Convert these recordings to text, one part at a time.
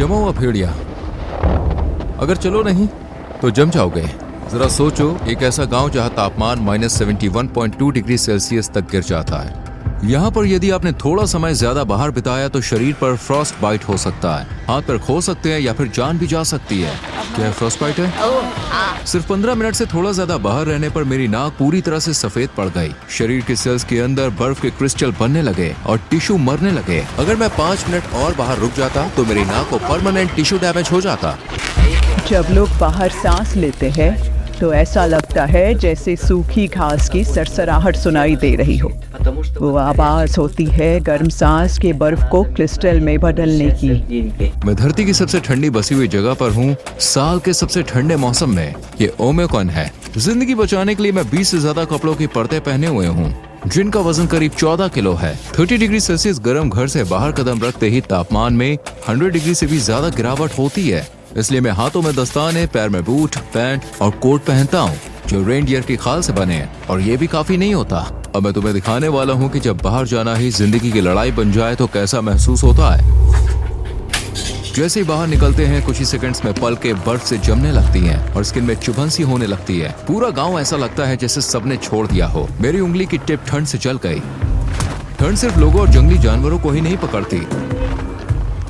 जमा हुआ भेड़िया, अगर चलो नहीं तो जम जाओगे। जरा सोचो, एक ऐसा गांव जहां तापमान -71.2 डिग्री सेल्सियस तक गिर जाता है। यहाँ पर यदि आपने थोड़ा समय ज्यादा बाहर बिताया तो शरीर पर फ्रॉस्ट बाइट हो सकता है, हाथ पैर खो सकते हैं या फिर जान भी जा सकती है। क्या फ्रॉस्ट बाइट है? सिर्फ 15 मिनट से थोड़ा ज्यादा बाहर रहने पर मेरी नाक पूरी तरह से सफेद पड़ गई। शरीर के सेल्स के अंदर बर्फ के क्रिस्टल बनने लगे और टिश्यू मरने लगे। अगर मैं 5 मिनट और बाहर रुक जाता तो मेरी नाक को परमानेंट टिश्यू डैमेज हो जाता। जब लोग बाहर सांस लेते हैं तो ऐसा लगता है जैसे सूखी घास की सरसराहट सुनाई दे रही हो। वो आवाज होती है गर्म सांस के बर्फ को क्रिस्टल में बदलने की। मैं धरती की सबसे ठंडी बसी हुई जगह पर हूँ, साल के सबसे ठंडे मौसम में। ये ओमिक्रॉन है। जिंदगी बचाने के लिए मैं 20 से ज्यादा कपड़ों की परतें पहने हुए हूँ, जिनका वजन करीब 14 किलो है। 30 डिग्री सेल्सियस गर्म घर से बाहर कदम रखते ही तापमान में 100 डिग्री से भी ज्यादा गिरावट होती है। इसलिए मैं हाथों में दस्ताने, पैर में बूट, पैंट और कोट पहनता हूँ जो रेनडियर की खाल से बने हैं। और ये भी काफी नहीं होता। अब मैं तुम्हें दिखाने वाला हूँ कि जब बाहर जाना ही जिंदगी की लड़ाई बन जाए तो कैसा महसूस होता है। जैसे ही बाहर निकलते हैं कुछ ही सेकंड्स में पलकें बर्फ से जमने लगती हैं और स्किन में चुभन सी होने लगती है। पूरा गांव ऐसा लगता है जैसे सबने छोड़ दिया हो। मेरी उंगली की टिप ठंड से जल गई। ठंड सिर्फ लोगों और जंगली जानवरों को ही नहीं पकड़ती,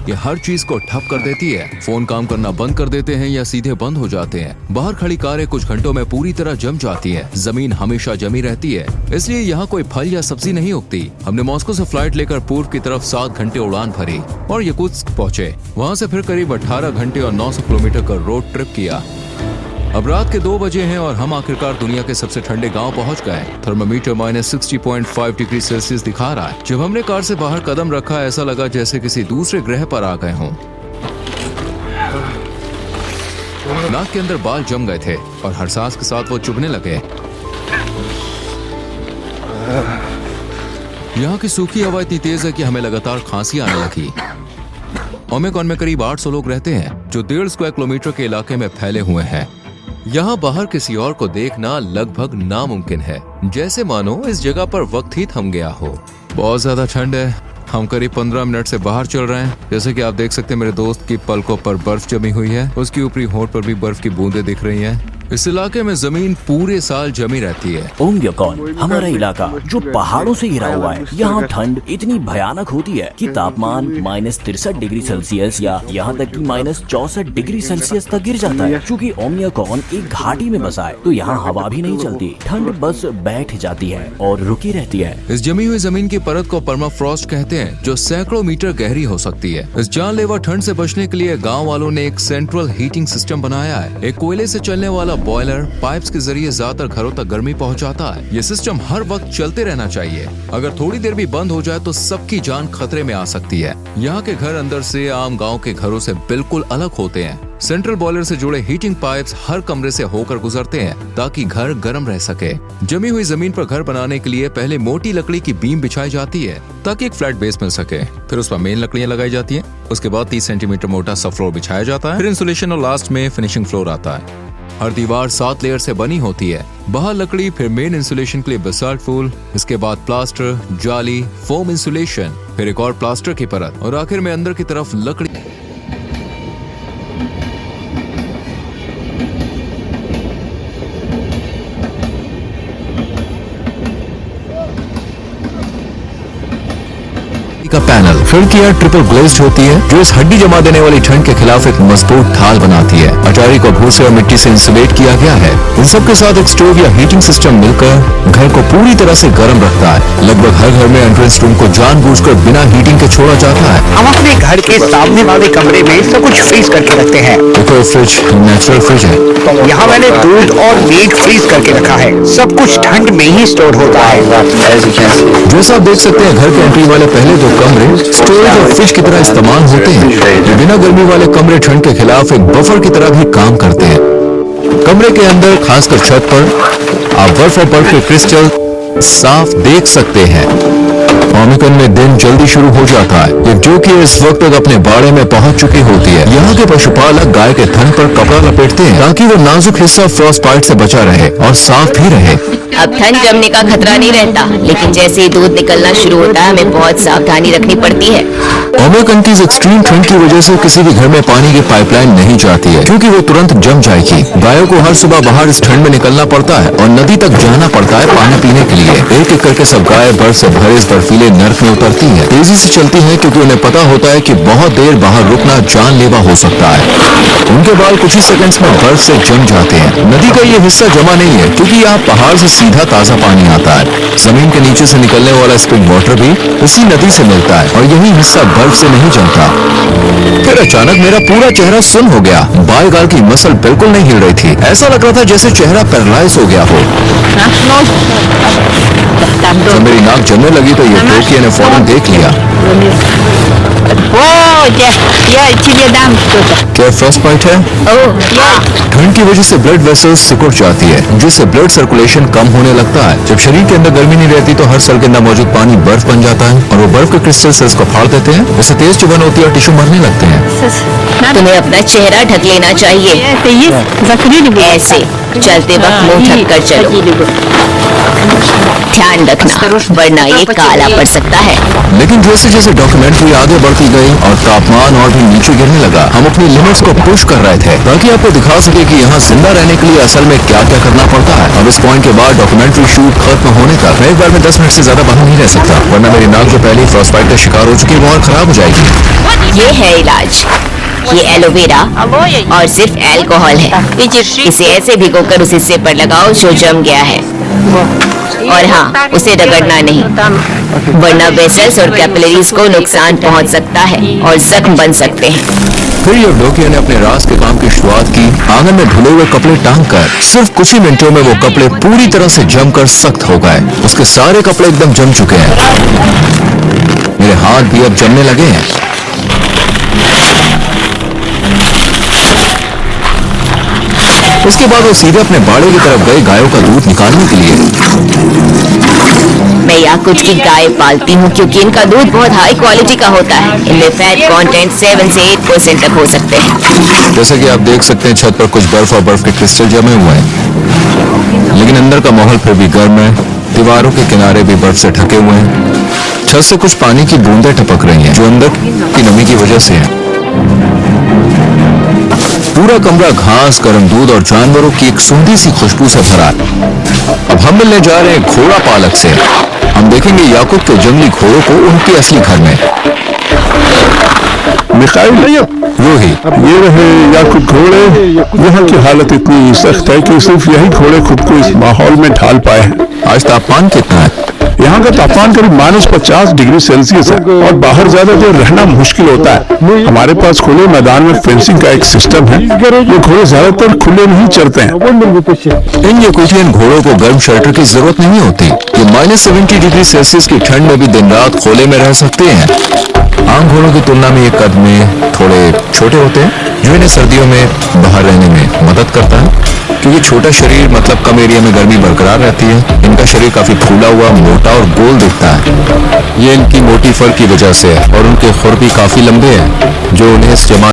ये हर चीज को ठप कर देती है। फोन काम करना बंद कर देते हैं या सीधे बंद हो जाते हैं। बाहर खड़ी कारें कुछ घंटों में पूरी तरह जम जाती हैं। जमीन हमेशा जमी रहती है, इसलिए यहाँ कोई फल या सब्जी नहीं उगती। हमने मॉस्को से फ्लाइट लेकर पूर्व की तरफ 7 घंटे उड़ान भरी और याकुत्स्क पहुँचे। वहाँ से फिर करीब 18 घंटे और 900 किलोमीटर का रोड ट्रिप किया। अब रात के 2 बजे हैं और हम आखिरकार दुनिया के सबसे ठंडे गांव पहुंच गए। थर्मामीटर -60.5 डिग्री सेल्सियस दिखा रहा है। जब हमने कार से बाहर कदम रखा ऐसा लगा जैसे किसी दूसरे ग्रह पर आ गए हों। नाक के अंदर बाल जम गए थे और हर सांस के साथ वो चुभने लगे। यहाँ की सूखी हवा इतनी तेज है कि हमें लगातार खांसी आने लगी। ओमिक्रॉन में करीब 800 लोग रहते हैं जो 1.5 स्क्वायर किलोमीटर के इलाके में फैले हुए हैं। यहाँ बाहर किसी और को देखना लगभग नामुमकिन है, जैसे मानो इस जगह पर वक्त ही थम गया हो। बहुत ज्यादा ठंड है। हम करीब 15 मिनट से बाहर चल रहे हैं। जैसे कि आप देख सकते हैं मेरे दोस्त की पलकों पर बर्फ जमी हुई है, उसकी ऊपरी होंठ पर भी बर्फ की बूंदें दिख रही हैं। इस इलाके में जमीन पूरे साल जमी रहती है। ओमिक्रॉन हमारा इलाका जो पहाड़ों से घिरा हुआ है, यहाँ ठंड इतनी भयानक होती है कि तापमान -63 डिग्री सेल्सियस या यहाँ तक कि -64 डिग्री सेल्सियस तक गिर जाता है। क्योंकि ओमिक्रॉन एक घाटी में बसा है तो यहाँ हवा भी नहीं चलती, ठंड बस बैठ जाती है और रुकी रहती है। इस जमी हुई जमीन की परत को परमाफ्रॉस्ट कहते हैं, जो सैकड़ों मीटर गहरी हो सकती है। इस जानलेवा ठंड से बचने के लिए गाँव वालों ने एक सेंट्रल हीटिंग सिस्टम बनाया है। एक कोयले से चलने वाला बॉयलर पाइप्स के जरिए ज्यादातर घरों तक गर्मी पहुंचाता है। ये सिस्टम हर वक्त चलते रहना चाहिए। अगर थोड़ी देर भी बंद हो जाए तो सबकी जान खतरे में आ सकती है। यहाँ के घर अंदर से आम गांव के घरों से बिल्कुल अलग होते हैं। सेंट्रल बॉयलर से जुड़े हीटिंग पाइप्स हर कमरे से होकर गुजरते हैं ताकि घर गर्म रह सके। जमी हुई जमीन पर घर बनाने के लिए पहले मोटी लकड़ी की बीम बिछाई जाती है ताकि एक फ्लैट बेस मिल सके। फिर उस पर मेन लकड़ियां लगाई जाती हैं। उसके बाद 30 सेंटीमीटर मोटा सा फ्लोर बिछाया जाता है। फिर इंसुलेशन और लास्ट में फिनिशिंग फ्लोर आता है। हर दीवार 7 लेयर से बनी होती है। बाहर लकड़ी, फिर मेन इंसुलेशन के लिए बेसाल्ट फूल, इसके बाद प्लास्टर, जाली, फोम इंसुलेशन, फिर एक और प्लास्टर की परत और आखिर में अंदर की तरफ लकड़ी। का पैनल खिड़कियां ट्रिपल ग्लेज्ड होती है जो इस हड्डी जमा देने वाली ठंड के खिलाफ एक मजबूत ढाल बनाती है। अटारी को भूसे और मिट्टी से इंसुलेट किया गया है। इन सब के साथ एक स्टोव या हीटिंग सिस्टम मिलकर घर को पूरी तरह से गर्म रखता है। लगभग हर घर में एंट्रेंस रूम को जानबूझकर बिना हीटिंग के छोड़ा जाता है। हम अपने घर के सामने वाले कमरे में सब कुछ फ्रीज करके रखते हैं। देखो फ्रिज नेचुरल फ्रिज है। यहाँ मैंने दूध और मीट फ्रीज करके रखा है। सब कुछ ठंड में ही स्टोर होता है। जैसा आप देख सकते हैं घर के एंट्री वाले पहले 2 कमरे स्टोरेज और फ्रिज की तरह इस्तेमाल होते हैं। ये बिना गर्मी वाले कमरे ठंड के खिलाफ एक बफर की तरह भी काम करते हैं। कमरे के अंदर खासकर छत पर आप बर्फ और बर्फ के क्रिस्टल साफ देख सकते हैं। ओमिकन में दिन जल्दी शुरू हो जाता है। ये जो कि इस वक्त तक अपने बाड़े में पहुंच चुकी होती है। यहाँ के पशुपालक गाय के थन पर कपड़ा लपेटते हैं ताकि वो नाजुक हिस्सा फ्रॉस्ट बाइट से बचा रहे और साफ भी रहे। अब थन जमने का खतरा नहीं रहता, लेकिन जैसे ही दूध निकलना शुरू होता है हमें बहुत सावधानी रखनी पड़ती है। ओमिकन की एक्सट्रीम ठंड की वजह से किसी भी घर में पानी की पाइपलाइन नहीं जाती है क्योंकि वो तुरंत जम जाएगी। गायों को हर सुबह बाहर इस ठंड में निकलना पड़ता है और नदी तक जाना पड़ता है पानी पीने के लिए। एक एक करके सब गाय बर्फ से भरे इस बर्फीले नर्क में उतरती है। तेजी से चलती है क्योंकि उन्हें पता होता है कि बहुत देर बाहर रुकना जानलेवा हो सकता है। उनके बाल कुछ ही सेकंड्स में बर्फ से जम जाते हैं। नदी का ये हिस्सा जमा नहीं है क्योंकि यहाँ पहाड़ से सीधा ताजा पानी आता है। जमीन के नीचे से निकलने वाला स्प्रिंग वाटर भी उसी नदी से मिलता है और यही हिस्सा बर्फ से नहीं जमता। फिर अचानक मेरा पूरा चेहरा सुन्न हो गया। बाएं गाल की मसल बिल्कुल नहीं हिल रही थी। ऐसा लग रहा था जैसे चेहरा पैरालाइज हो गया हो। जब मेरी नाक जमने लगी तो ये टोकियो ने फौरन देख लिया। क्या फ्रॉस्ट बाइट है? ठंड की वजह से ब्लड वेसल्स सिकुड़ जाती है जिससे ब्लड सर्कुलेशन कम होने लगता है। जब शरीर के अंदर गर्मी नहीं रहती तो हर सेल के अंदर मौजूद पानी बर्फ बन जाता है और वो बर्फ के क्रिस्टल सेल्स को फाड़ देते हैं। इससे तेज चुभन होती है और टिश्यू मरने लगते हैं। तुम्हें अपना चेहरा ढक लेना चाहिए। ऐसे चलते वक्त मुंह ढक कर चलो। ध्यान रखना वरना ये काला पड़ सकता है। लेकिन जैसे जैसे डॉक्यूमेंट्री आगे बढ़ती गई और तापमान और भी नीचे गिरने लगा, हम अपनी लिमिट्स को पुश कर रहे थे ताकि आपको दिखा सके कि यहाँ जिंदा रहने के लिए असल में क्या क्या करना पड़ता है। अब इस पॉइंट के बाद डॉक्यूमेंट्री शूट खत्म होने तक मैं एक बार में 10 मिनट से ज्यादा बाहर नहीं रह सकता, वरना मेरी नाक जो पहले फ्रॉस्ट बाइट का शिकार हो चुकी है वो और खराब हो जाएगी। ये है इलाज। ये एलोवेरा और सिर्फ अल्कोहल है। इसे ऐसे भिगोकर उस हिस्से पर लगाओ जो जम गया है और हाँ, उसे रगड़ना नहीं वरना वेसल्स और कैपिलरीज को नुकसान पहुंच सकता है और जख्म बन सकते हैं। फिर यूडोकिया ने अपने राज के काम की शुरुआत की। आंगन में धुले हुए कपड़े टांग कर सिर्फ कुछ ही मिनटों में वो कपड़े पूरी तरह से जमकर सख्त हो गए। उसके सारे कपड़े एकदम जम चुके हैं। मेरे हाथ भी अब जमने लगे हैं। उसके बाद वो सीधे अपने बाड़े की तरफ गए गायों का दूध निकालने के लिए। मैं याकुत की गाय पालती हूँ क्योंकि इनका दूध बहुत हाई क्वालिटी का होता है। इनमें फैट कंटेंट 7 से 8% तक हो सकते हैं। जैसा कि आप देख सकते हैं छत पर कुछ बर्फ और बर्फ के क्रिस्टल जमे हुए हैं, लेकिन अंदर का माहौल फिर भी गर्म है। दीवारों के किनारे भी बर्फ से ढके हुए हैं। छत से कुछ पानी की बूंदें टपक रही हैं जो अंदर की नमी की वजह से है। पूरा कमरा घास, गर्म दूध और जानवरों की एक सुंदर सी खुशबू से भरा है। अब हम मिलने जा रहे हैं घोड़ा पालक से। हम देखेंगे याकूब के जंगली घोड़ों को उनके असली घर में। मिखाइल रोहित, ये रहे याकूब घोड़े। यहाँ की हालत इतनी सख्त है कि सिर्फ यही घोड़े खुद को इस माहौल में ढाल पाए हैं। आज तापमान कितना है? यहाँ का तापमान करीब -50 डिग्री सेल्सियस है और बाहर ज्यादा देर रहना मुश्किल होता है। हमारे पास खुले मैदान में फेंसिंग का एक सिस्टम है। ये घोड़े ज्यादातर खुले नहीं चलते हैं। इन याकूटियन घोड़ों को गर्म शेल्टर की जरूरत नहीं होती। ये -70 डिग्री सेल्सियस की ठंड में भी दिन रात खोले में रह सकते हैं। आम घोड़ों की तुलना में ये कद में थोड़े छोटे होते हैं, जो इन्हें सर्दियों में बाहर रहने में मदद करता है। क्योंकि छोटा शरीर मतलब कम एरिया में गर्मी बरकरार रहती है। इनका शरीर काफी फूला हुआ, मोटा और गोल दिखता है। ये इनकी मोटी फर की वजह से है और उनके खुर भी काफी लंबे हैं जो उन्हें इस्तेमाल